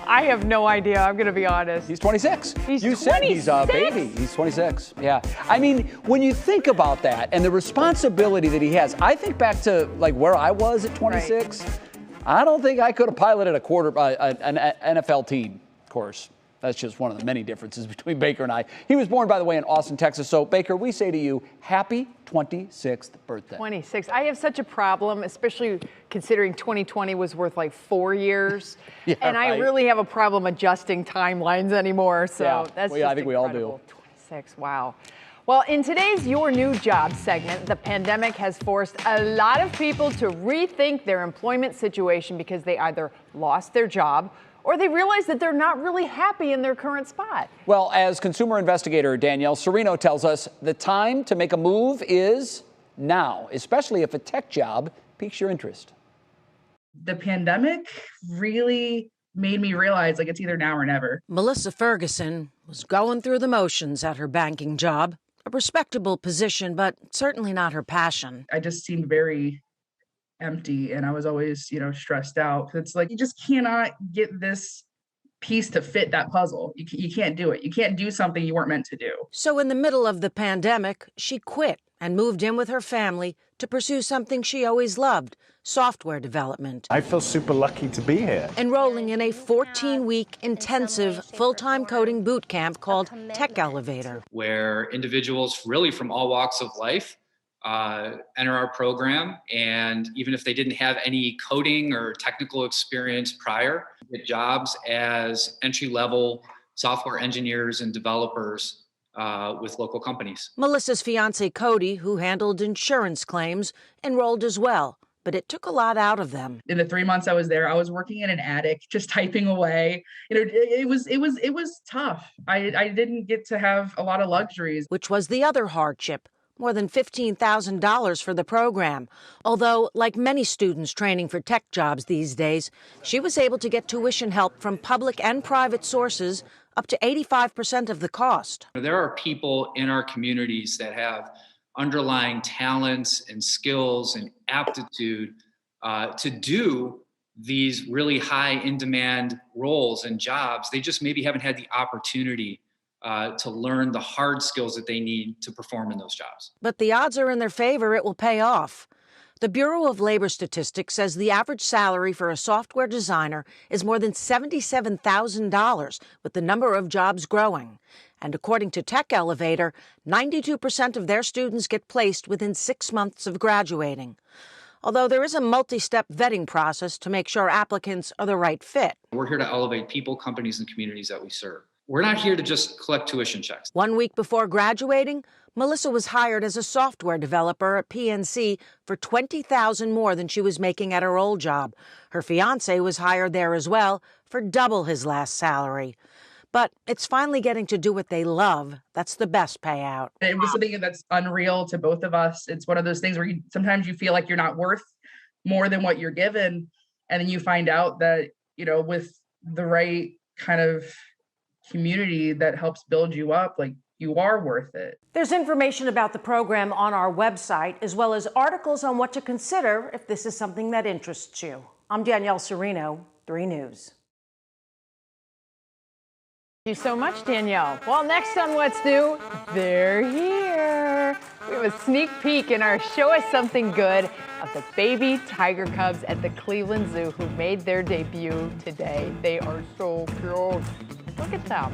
I have no idea. I'm going to be honest. He's 26. He's you 26? said he's a baby. He's 26. Yeah. I mean, when you think about that and the responsibility that he has, I think back to like where I was at 26. Right. I don't think I could have piloted an NFL team, of course. That's just one of the many differences between Baker and I. He was born, by the way, in Austin, Texas. So, Baker, we say to you, happy 26th birthday. 26. I have such a problem, especially considering 2020 was worth like 4 years. Yeah, and I really have a problem adjusting timelines anymore. So that's just I think incredible. We all do. 26, wow. Well, in today's Your New Job segment, the pandemic has forced a lot of people to rethink their employment situation because they either lost their job or they realize that they're not really happy in their current spot. Well, as consumer investigator Danielle Serino tells us, the time to make a move is now, especially if a tech job piques your interest. The pandemic really made me realize like it's either now or never. Melissa Ferguson was going through the motions at her banking job, a respectable position, but certainly not her passion. I just seemed very empty and I was always, stressed out. It's like you just cannot get this piece to fit that puzzle. You can't do it. You can't do something you weren't meant to do. So in the middle of the pandemic, she quit and moved in with her family to pursue something she always loved, software development. I feel super lucky to be here. Enrolling in a 14-week intensive full-time coding boot camp called Tech Elevator, where individuals really from all walks of life enter our program, and even if they didn't have any coding or technical experience prior, get jobs as entry-level software engineers and developers with local companies. Melissa's fiance Cody, who handled insurance claims, enrolled as well, but it took a lot out of them. In the 3 months I was there, I was working in an attic, just typing away. It was tough. I didn't get to have a lot of luxuries. Which was the other hardship. More than $15,000 for the program. Although, like many students training for tech jobs these days, she was able to get tuition help from public and private sources up to 85% of the cost. There are people in our communities that have underlying talents and skills and aptitude to do these really high in-demand roles and jobs. They just maybe haven't had the opportunity to learn the hard skills that they need to perform in those jobs. But the odds are in their favor it will pay off. The Bureau of Labor Statistics says the average salary for a software designer is more than $77,000, with the number of jobs growing. And according to Tech Elevator, 92% of their students get placed within 6 months of graduating. Although there is a multi-step vetting process to make sure applicants are the right fit. We're here to elevate people, companies, and communities that we serve. We're not here to just collect tuition checks. 1 week before graduating, Melissa was hired as a software developer at PNC for $20,000 more than she was making at her old job. Her fiancé was hired there as well for double his last salary. But it's finally getting to do what they love. That's the best payout. It was something that's unreal to both of us. It's one of those things where sometimes you feel like you're not worth more than what you're given. And then you find out that, with the right kind of community that helps build you up, like you are worth it. There's information about the program on our website, as well as articles on what to consider if this is something that interests you. I'm Danielle Serino, 3 News. Thank you so much, Danielle. Well, next on What's New, they're here. We have a sneak peek in our Show Us Something Good of the baby tiger cubs at the Cleveland Zoo who made their debut today. They are so cute. Look at them.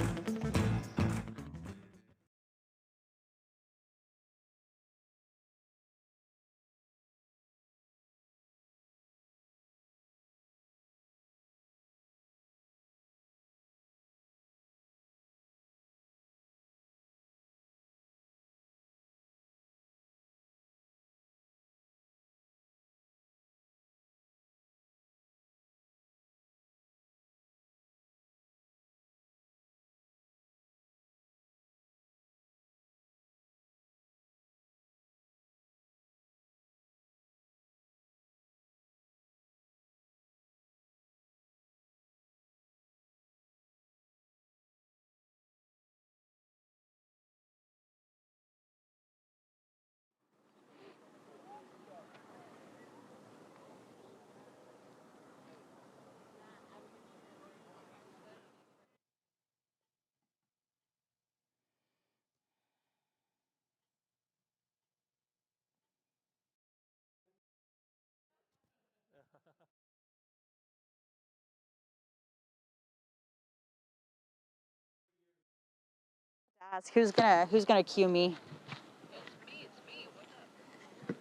Ask who's gonna cue me.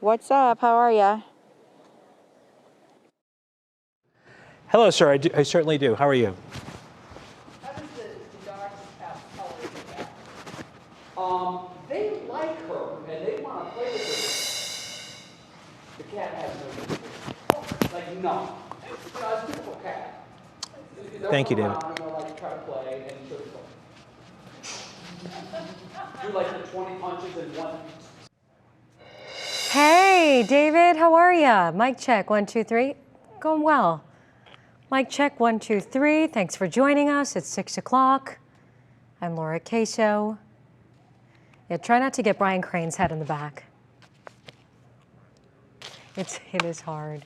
What's up? How are ya? Hello, sir. I certainly do. How are you? They like her and they want to play with her. The cat has no, like no. It's a beautiful cat. Thank you, David. Like try to play and do like the 20 punches in one. Hey, David, how are ya? Mic check, 1, 2, 3. Going well. Mic check, 1, 2, 3. Thanks for joining us. It's 6 o'clock. I'm Laura Queso. Yeah, try not to get Brian Crane's head in the back. It is hard.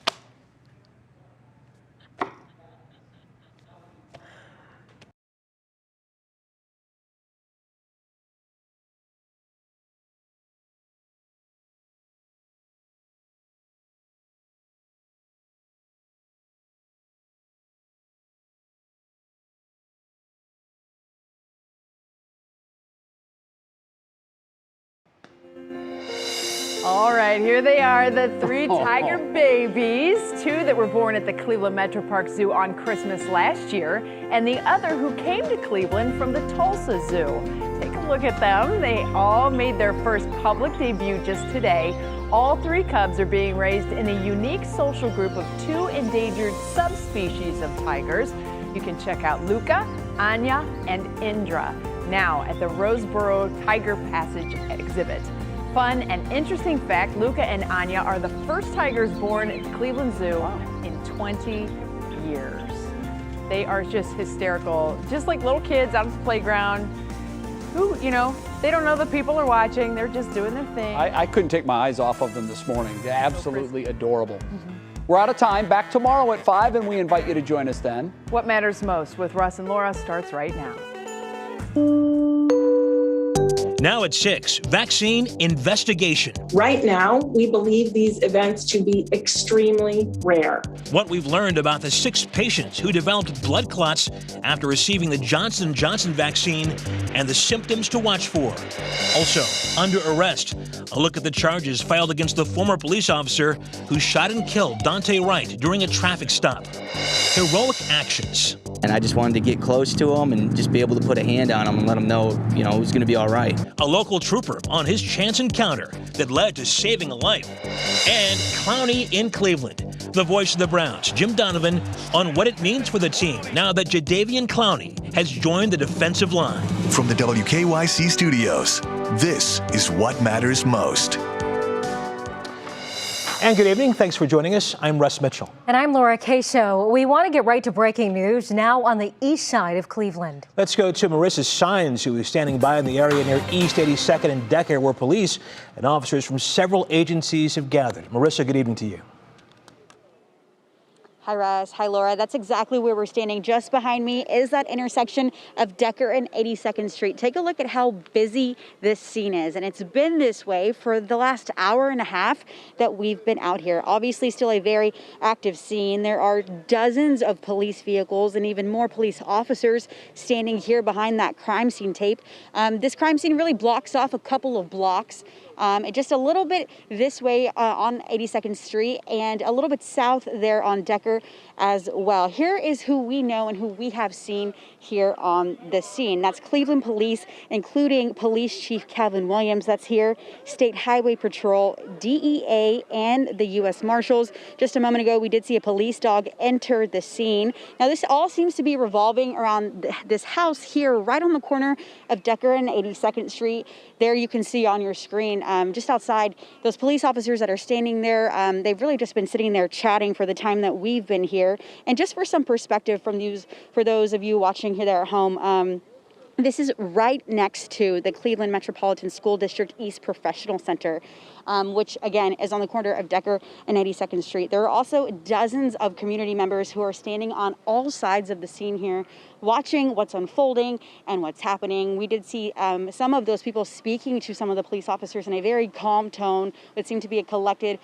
All right, here they are, the 3 tiger babies, 2 that were born at the Cleveland Metro Park Zoo on Christmas last year, and the other who came to Cleveland from the Tulsa Zoo. Take a look at them. They all made their first public debut just today. All 3 cubs are being raised in a unique social group of 2 endangered subspecies of tigers. You can check out Luca, Anya, and Indra now at the Roseboro Tiger Passage exhibit. Fun and interesting fact, Luca and Anya are the first tigers born at the Cleveland Zoo in 20 years. They are just hysterical, just like little kids out at the playground who, they don't know that people are watching. They're just doing their thing. I couldn't take my eyes off of them this morning. They're absolutely adorable. We're out of time. Back tomorrow at 5, and we invite you to join us then. What Matters Most with Russ and Laura starts right now. Now at 6, vaccine investigation. Right now, we believe these events to be extremely rare. What we've learned about the 6 patients who developed blood clots after receiving the Johnson & Johnson vaccine and the symptoms to watch for. Also, under arrest, a look at the charges filed against the former police officer who shot and killed Dante Wright during a traffic stop. Heroic actions. And I just wanted to get close to him and just be able to put a hand on him and let him know, it was going to be all right. A local trooper on his chance encounter that led to saving a life. And Clowney in Cleveland. The voice of the Browns, Jim Donovan, on what it means for the team now that Jadeveon Clowney has joined the defensive line. From the WKYC studios, this is What Matters Most. And good evening. Thanks for joining us. I'm Russ Mitchell. And I'm Laura Queso. We want to get right to breaking news now on the east side of Cleveland. Let's go to Marissa Sines, who is standing by in the area near East 82nd and Decker, where police and officers from several agencies have gathered. Marissa, good evening to you. Hi, Russ. Hi, Laura. That's exactly where we're standing. Just behind me is that intersection of Decker and 82nd Street. Take a look at how busy this scene is. And it's been this way for the last hour and a half that we've been out here. Obviously, still a very active scene. There are dozens of police vehicles and even more police officers standing here behind that crime scene tape. This crime scene really blocks off a couple of blocks. Just a little bit this way on 82nd Street and a little bit south there on Decker as well. Here is who we know and who we have seen here on the scene. That's Cleveland Police, including Police Chief Calvin Williams. That's here, State Highway Patrol, DEA, and the U.S. Marshals. Just a moment ago, we did see a police dog enter the scene. Now, this all seems to be revolving around this house here right on the corner of Decker and 82nd Street. There you can see on your screen, just outside, those police officers that are standing there, they've really just been sitting there chatting for the time that we've been here. And just for some perspective for those of you watching here there at home, this is right next to the Cleveland Metropolitan School District East Professional Center, which again is on the corner of Decker and 82nd Street. There are also dozens of community members who are standing on all sides of the scene here watching what's unfolding and what's happening. We did see some of those people speaking to some of the police officers in a very calm tone. It seemed to be a collective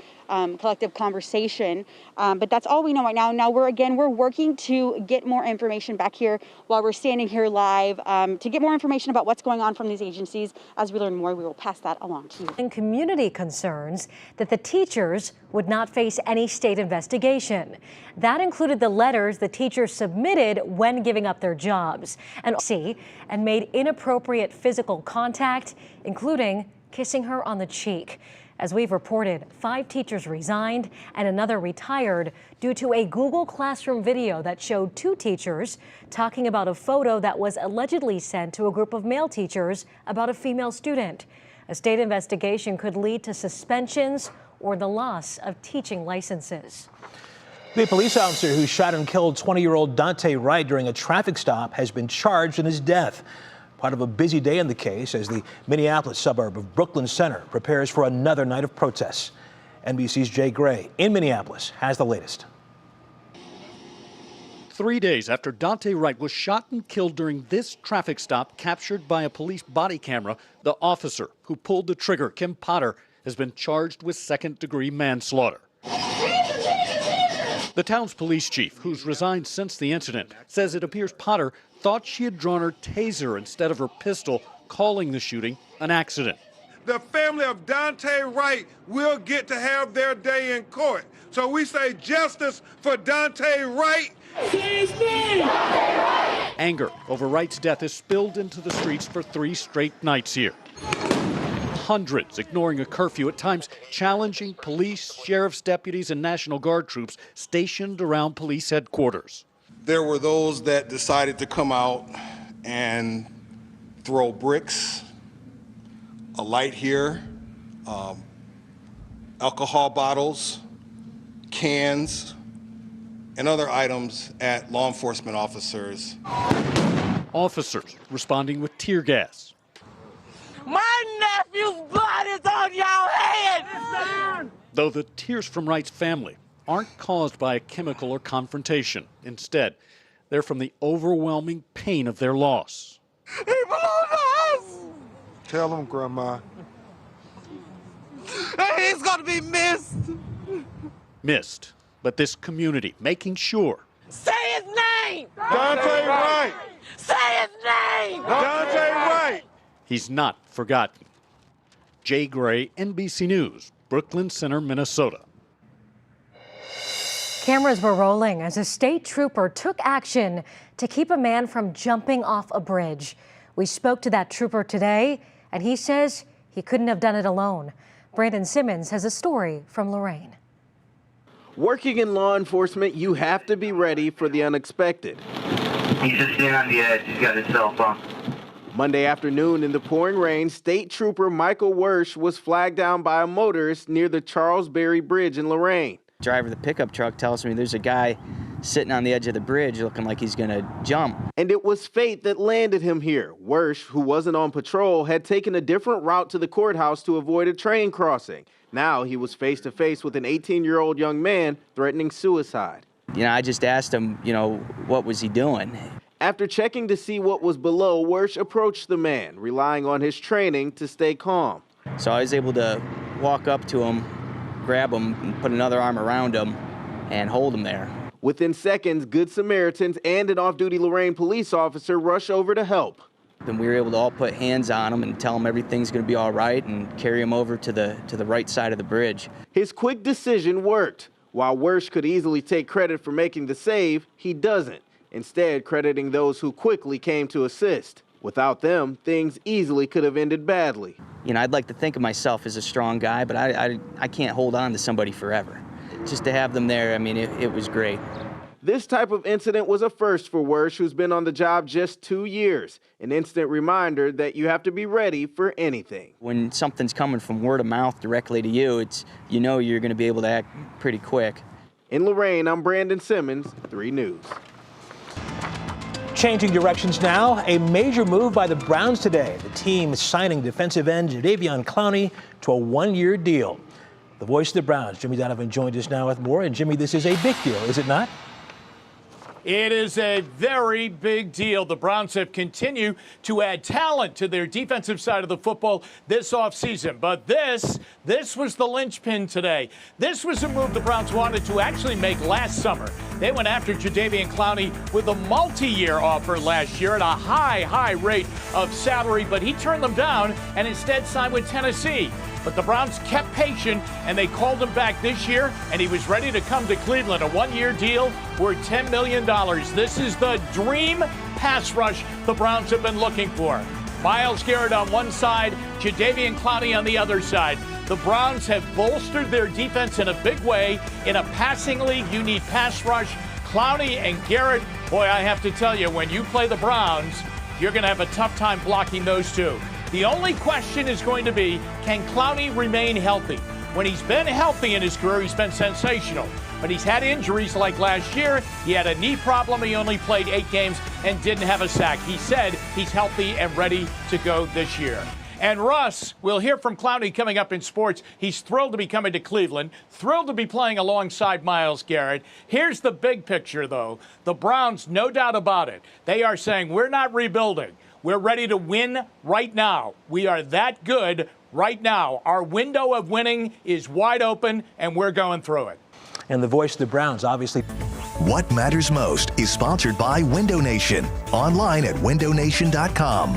conversation. But that's all we know right now. Now we're working to get more information back here while we're standing here live to get more information about what's going on from these agencies. As we learn more, we will pass that along to you. And community concerns that the teachers would not face any state investigation. That included the letters the teachers submitted when giving up their jobs and made inappropriate physical contact, including kissing her on the cheek. As we've reported, 5 teachers resigned and another retired due to a Google Classroom video that showed 2 teachers talking about a photo that was allegedly sent to a group of male teachers about a female student. A state investigation could lead to suspensions or the loss of teaching licenses. The police officer who shot and killed 20-year-old Dante Wright during a traffic stop has been charged in his death. Part of a busy day in the case as the Minneapolis suburb of Brooklyn Center prepares for another night of protests. NBC's Jay Gray in Minneapolis has the latest. 3 days after Dante Wright was shot and killed during this traffic stop captured by a police body camera, the officer who pulled the trigger, Kim Potter, has been charged with second-degree manslaughter. The town's police chief, who's resigned since the incident, says it appears Potter thought she had drawn her taser instead of her pistol, calling the shooting an accident. The family of Dante Wright will get to have their day in court. So we say justice for Dante Wright. Anger over Wright's death has spilled into the streets for 3 straight nights here. Hundreds ignoring a curfew, at times challenging police, sheriff's deputies, and National Guard troops stationed around police headquarters. There were those that decided to come out and throw bricks, a light here, alcohol bottles, cans, and other items at law enforcement officers. Officers responding with tear gas. My nephew's blood is on your hands! Though the tears from Wright's family aren't caused by a chemical or confrontation. Instead, they're from the overwhelming pain of their loss. He belongs to us! Tell him, Grandma. He's gonna be missed! Missed, but this community making sure. Say his name! Dante Wright! Say his name! Dante Wright! He's not forgotten. Jay Gray, NBC News, Brooklyn Center, Minnesota. Cameras were rolling as a state trooper took action to keep a man from jumping off a bridge. We spoke to that trooper today, and he says he couldn't have done it alone. Brandon Simmons has a story from Lorain. Working in law enforcement, you have to be ready for the unexpected. He's just sitting on the edge. He's got his cell phone. Monday afternoon in the pouring rain, State Trooper Michael Wersch was flagged down by a motorist near the Charles Berry Bridge in Lorain. Driver of the pickup truck tells me there's a guy sitting on the edge of the bridge looking like he's going to jump. And it was fate that landed him here. Wersch, who wasn't on patrol, had taken a different route to the courthouse to avoid a train crossing. Now he was face to face with an 18-year-old young man threatening suicide. I just asked him, what was he doing? After checking to see what was below, Wersch approached the man, relying on his training to stay calm. So I was able to walk up to him, grab him, and put another arm around him and hold him there. Within seconds, Good Samaritans and an off-duty Lorain police officer rush over to help. Then we were able to all put hands on him and tell him everything's going to be all right and carry him over to the right side of the bridge. His quick decision worked. While Wersch could easily take credit for making the save, he doesn't, instead crediting those who quickly came to assist. Without them, things easily could have ended badly. I'd like to think of myself as a strong guy, but I can't hold on to somebody forever. Just to have them there, it was great. This type of incident was a first for Wersch, who's been on the job just 2 years. An instant reminder that you have to be ready for anything. When something's coming from word of mouth directly to you, you're going to be able to act pretty quick. In Lorain, I'm Brandon Simmons, 3 News. Changing directions now, a major move by the Browns today. The team is signing defensive end Jadeveon Clowney to a 1-year deal. The voice of the Browns, Jimmy Donovan, joined us now with more. And Jimmy, this is a big deal, is it not? It is a very big deal. The Browns have continued to add talent to their defensive side of the football this offseason. But this was the linchpin today. This was a move the Browns wanted to actually make last summer. They went after Jadeveon Clowney with a multi-year offer last year at a high rate of salary, but he turned them down and instead signed with Tennessee. But the Browns kept patient, and they called him back this year, and he was ready to come to Cleveland. A one-year deal worth $10 million. This is the dream pass rush the Browns have been looking for. Myles Garrett on one side, Jadeveon Clowney on the other side. The Browns have bolstered their defense in a big way. In a passing league, you need pass rush. Clowney and Garrett, boy, I have to tell you, when you play the Browns, you're going to have a tough time blocking those two. The only question is going to be, can Clowney remain healthy? When he's been healthy in his career, he's been sensational. But he's had injuries like last year. He had a knee problem. He only played 8 games and didn't have a sack. He said he's healthy and ready to go this year. And Russ, we'll hear from Clowney coming up in sports. He's thrilled to be coming to Cleveland, thrilled to be playing alongside Myles Garrett. Here's the big picture, though. The Browns, no doubt about it, they are saying, we're not rebuilding. We're ready to win right now. We are that good right now. Our window of winning is wide open, and we're going through it. And the voice of the Browns, obviously. What Matters Most is sponsored by Window Nation. Online at windownation.com.